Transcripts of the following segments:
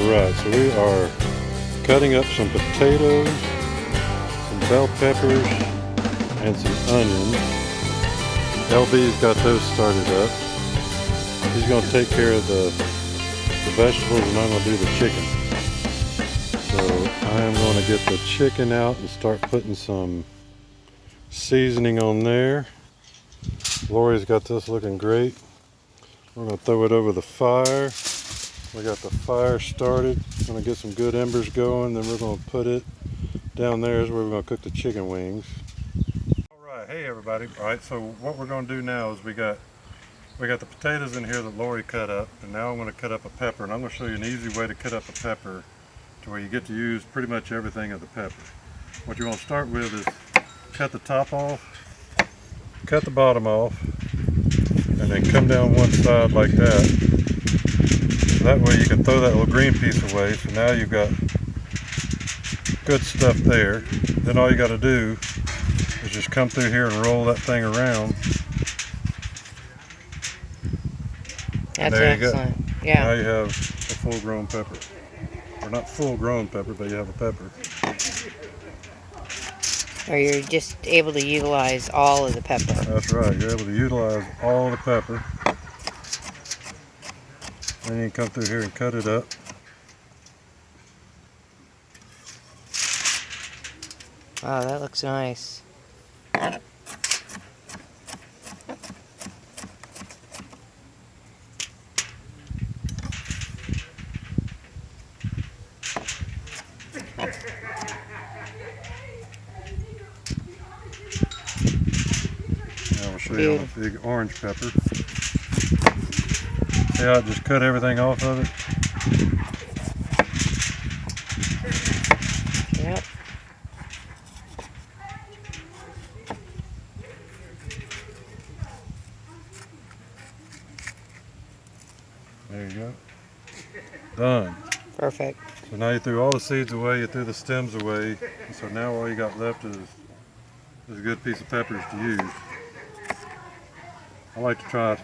Alright, so we are cutting up some potatoes, some bell peppers, and some onions. LB's got those started up. He's going to take care of the vegetables and I'm going to do the chicken. So I am going to get the chicken out and start putting some seasoning on there. Lori's got this looking great. We're going to throw it over the fire. We got the fire started. Going to get some good embers going. Then we're going to put it down there is where we're going to cook the chicken wings. Alright, hey everybody. Alright, so what we're going to do now is we got the potatoes in here that Lori cut up. And now I'm going to cut up a pepper. And I'm going to show you an easy way to cut up a pepper to where you get to use pretty much everything of the pepper. What you're going to start with is cut the top off, cut the bottom off, and then come down one side like that. That way you can throw that little green piece away. So now you've got good stuff there. Then all you got to do is just come through here and roll that thing around. That's there excellent. You go. Yeah. Now you have a full-grown pepper. Or not full-grown pepper, but you have a pepper. Or you're just able to utilize all of the pepper. That's right. You're able to utilize all the pepper. Then you can come through here and cut it up. Wow, that looks nice. Now we'll show you on a big orange pepper. See how I just cut everything off of it? Yep. There you go. Done. Perfect. So now you threw all the seeds away, you threw the stems away, and so now all you got left is a good piece of peppers to use. I like to try to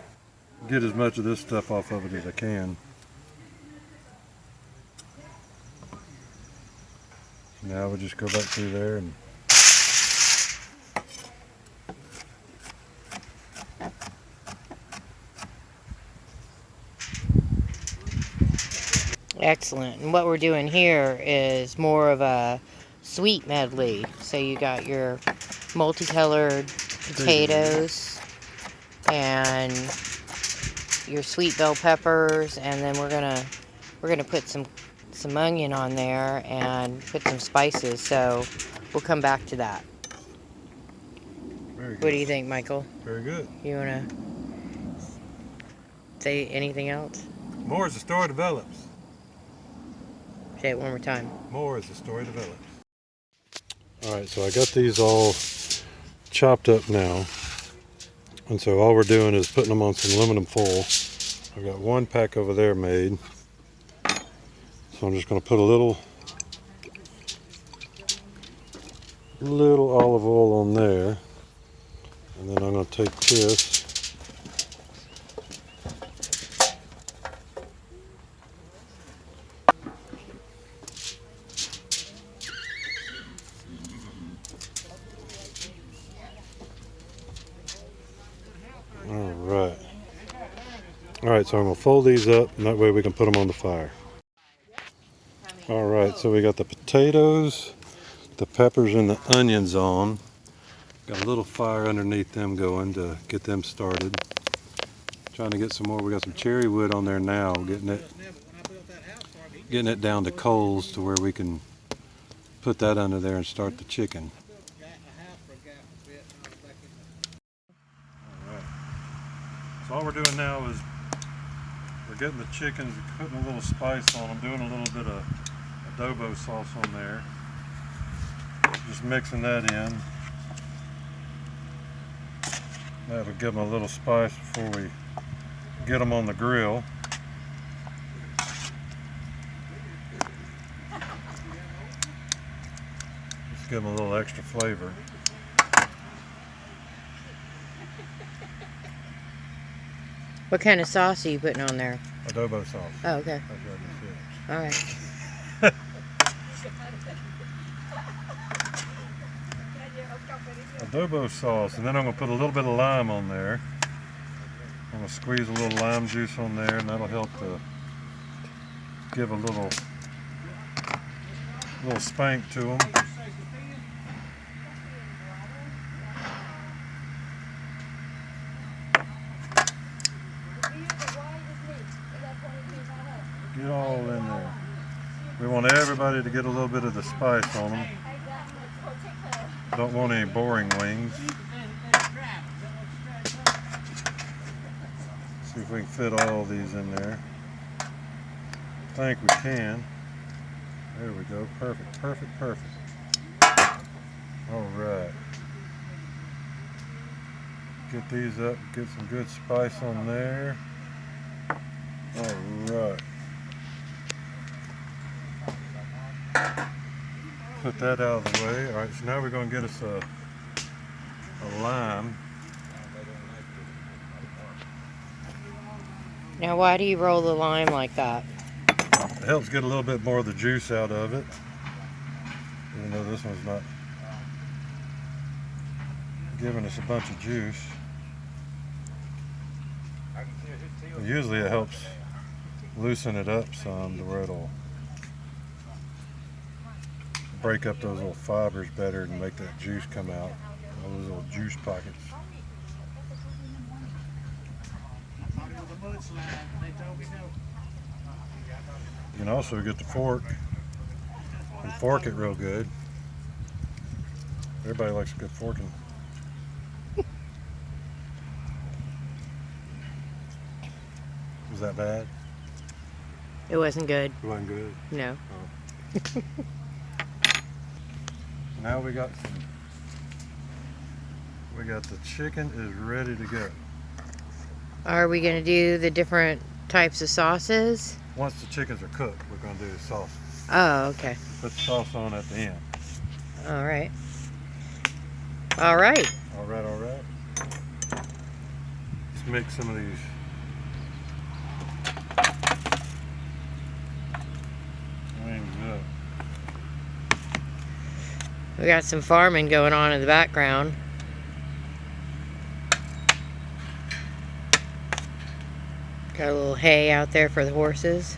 get as much of this stuff off of it as I can. Now we'll just go back through there and Excellent. And what we're doing here is more of a sweet medley. So you got your multicolored potatoes and your sweet bell peppers, and then we're gonna put some onion on there and put some spices. So we'll come back to that. very good. What do you think, Michael? Very good. You wanna say anything else? More as the story develops. Say it one more time. More as the story develops. Alright, so I got these all chopped up now. And so all we're doing is putting them on some aluminum foil. I've got one pack over there made. So I'm just going to put a little olive oil on there. And then I'm going to take this. Alright, so I'm going to fold these up, and that way we can put them on the fire. Alright, so we got the potatoes, the peppers, and the onions on. Got a little fire underneath them going to get them started. Trying to get some more. We got some cherry wood on there now, getting it down to coals to where we can put that under there and start the chicken. Alright, so all we're doing now is we're getting the chickens, putting a little spice on them, doing a little bit of adobo sauce on there. Just mixing that in. That'll give them a little spice before we get them on the grill. Just give them a little extra flavor. What kind of sauce are you putting on there? Adobo sauce. Oh, okay. That's what I just said. All right. Adobo sauce, and then I'm going to put a little bit of lime on there. I'm going to squeeze a little lime juice on there, and that'll help to give a little spank to them. Get all in there. We want everybody to get a little bit of the spice on them. Don't want any boring wings. See if we can fit all these in there. I think we can. There we go. Perfect, perfect, perfect. All right. Get these up, get some good spice on there. All right. Put that out of the way. All right, so now we're going to get us a lime. Now, why do you roll the lime like that? It helps get a little bit more of the juice out of it. Even though this one's not giving us a bunch of juice. But usually it helps loosen it up some to where it'll break up those little fibers better and make that juice come out. Those little juice pockets. You can also get the fork and fork it real good. Everybody likes a good forking. Was that bad? It wasn't good. It wasn't good? No. Oh. Now we got the chicken is ready to go. Are we going to do the different types of sauces? Once the chickens are cooked, we're going to do the sauce. Oh, okay. Put the sauce on at the end. All right. All right. All right, all right. Let's mix some of these. Wings up. We got some farming going on in the background. Got a little hay out there for the horses.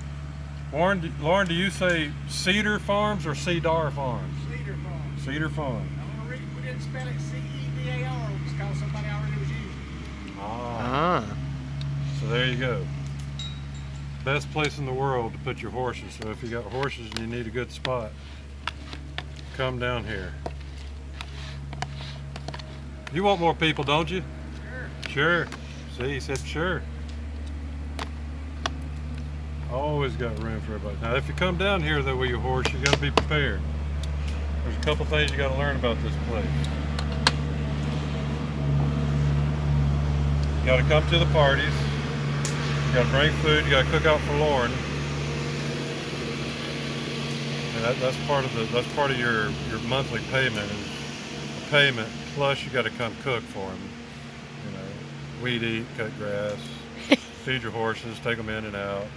Lauren, do you say C-DAR Farms or C-DAR Farms? C-DAR Farm. C-DAR Farm. We didn't spell it C-E-D-A-R because somebody already was using it. Ah. So there you go. Best place in the world to put your horses. So if you got horses and you need a good spot, come down here. You want more people, don't you? Sure. Sure. See, he said sure. Always got room for everybody. Now, if you come down here though with your horse, you got to be prepared. There's a couple things you got to learn about this place. You got to come to the parties. You got to bring food. You got to cook out for Lauren. And that's part of your monthly payment is a payment plus you got to come cook for him. You know, weed eat, cut grass, feed your horses, take them in and out.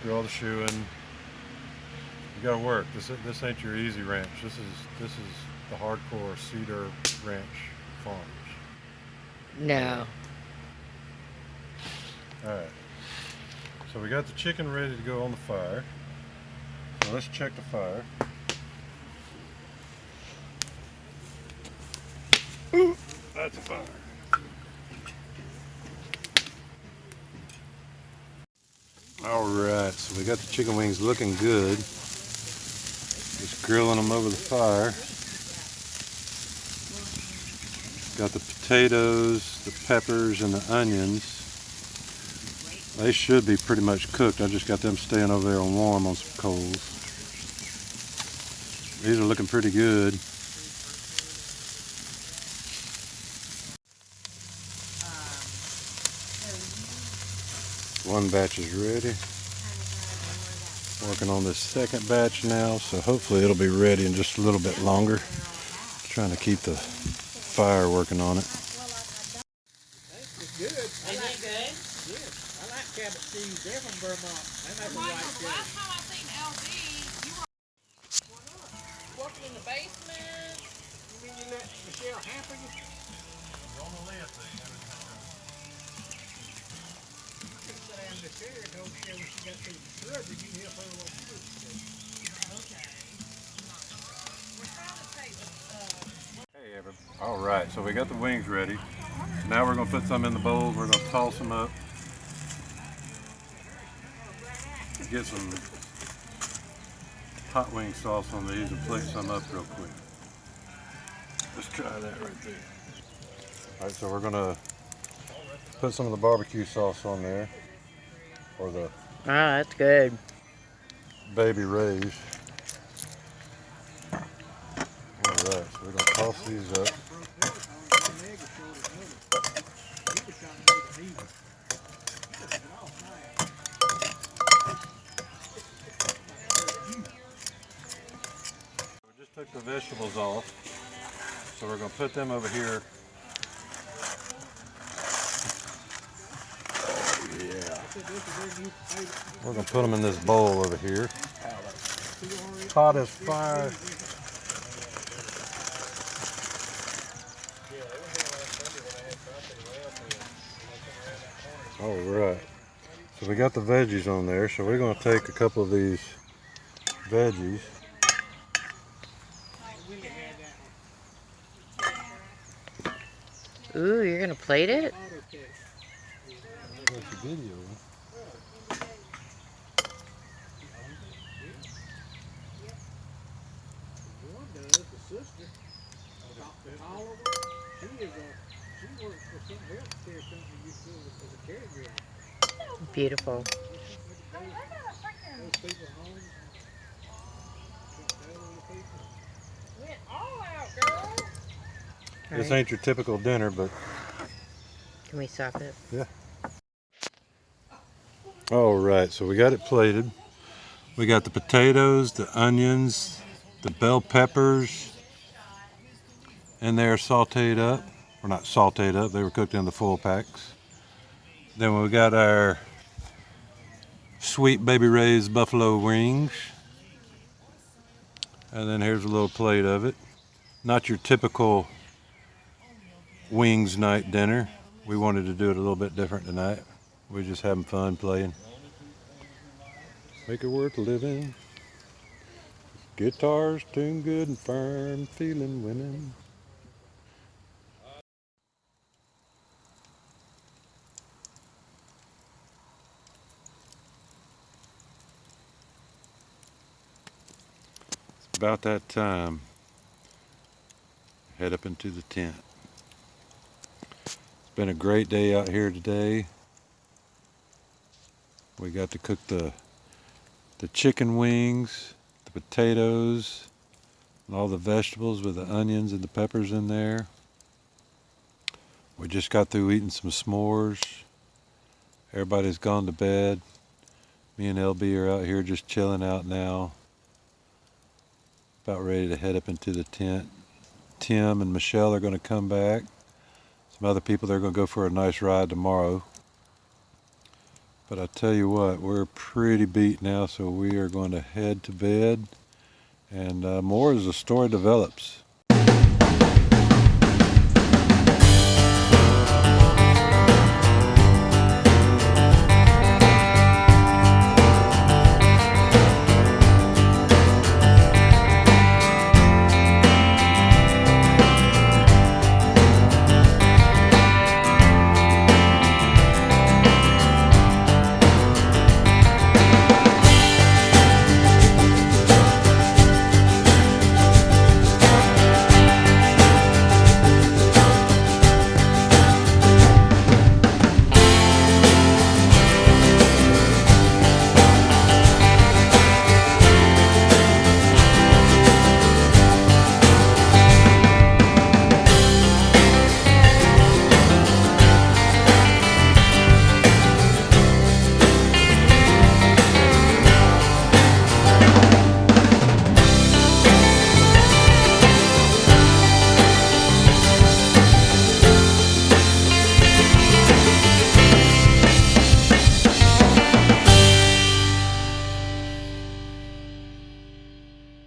Do all the shoeing. You gotta work. This ain't your easy ranch. This is the hardcore C-DAR ranch farmers. No. Alright. So we got the chicken ready to go on the fire. So let's check the fire. Ooh, that's a fire. Alright, so we got the chicken wings looking good. Just grilling them over the fire. Got the potatoes, the peppers, and the onions. They should be pretty much cooked. I just got them staying over there on warm on some coals. These are looking pretty good. One batch is ready. Working on this second batch now, so hopefully it'll be ready in just a little bit longer. Trying to keep the fire working on it. It's good. good. Isn't it good? Good. I like cabot cheese. They're from Vermont. They make a Michael, white the cheese. last time I seen LB, you were working in the basement. You mean you let Michelle hamper you? On the list, You can sit down in the chair and told Michelle when she got through the shrubbery, you help her with what she was doing. Okay. We're trying to take Hey, everybody. All right, so we got the wings ready. Now we're gonna put some in the bowl. We're gonna toss them up. Get some hot wing sauce on these and plate some up real quick. Let's try that right there. All right, so we're gonna put some of the barbecue sauce on there, or the Ah, that's good. Baby Ray's. All right, so we're gonna toss these up. We just took the vegetables off, so we're gonna put them over here. We're gonna put them in this bowl over here. Hot as fire. All right. So we got the veggies on there. So we're gonna take a couple of these veggies. Ooh, you're gonna plate it? That's a video. One does, the sister, Dr. Oliver, she works for some healthcare company used to as a caregiver. Beautiful. Those people homes and elderly people. went all out, girl. This ain't your typical dinner, but Can we stop it? yeah. All right, so we got it plated. We got the potatoes, the onions, the bell peppers, and they're sauteed up. Or not sauteed up, they were cooked in the full packs. Then we got our sweet Baby Ray's buffalo wings. And then here's a little plate of it. Not your typical wings night dinner. We wanted to do it a little bit different tonight. We're just having fun playing. Make it worth living. Guitars tuned good and firm, feeling winning. It's about that time. Head up into the tent. It's been a great day out here today. We got to cook the chicken wings, the potatoes, and all the vegetables with the onions and the peppers in there. We just got through eating some s'mores. Everybody's gone to bed. Me and LB are out here just chilling out now. About ready to head up into the tent. Tim and Michelle are going to come back. Some other people, they're going to go for a nice ride tomorrow. But I tell you what, we're pretty beat now, so we are going to head to bed. And more as the story develops.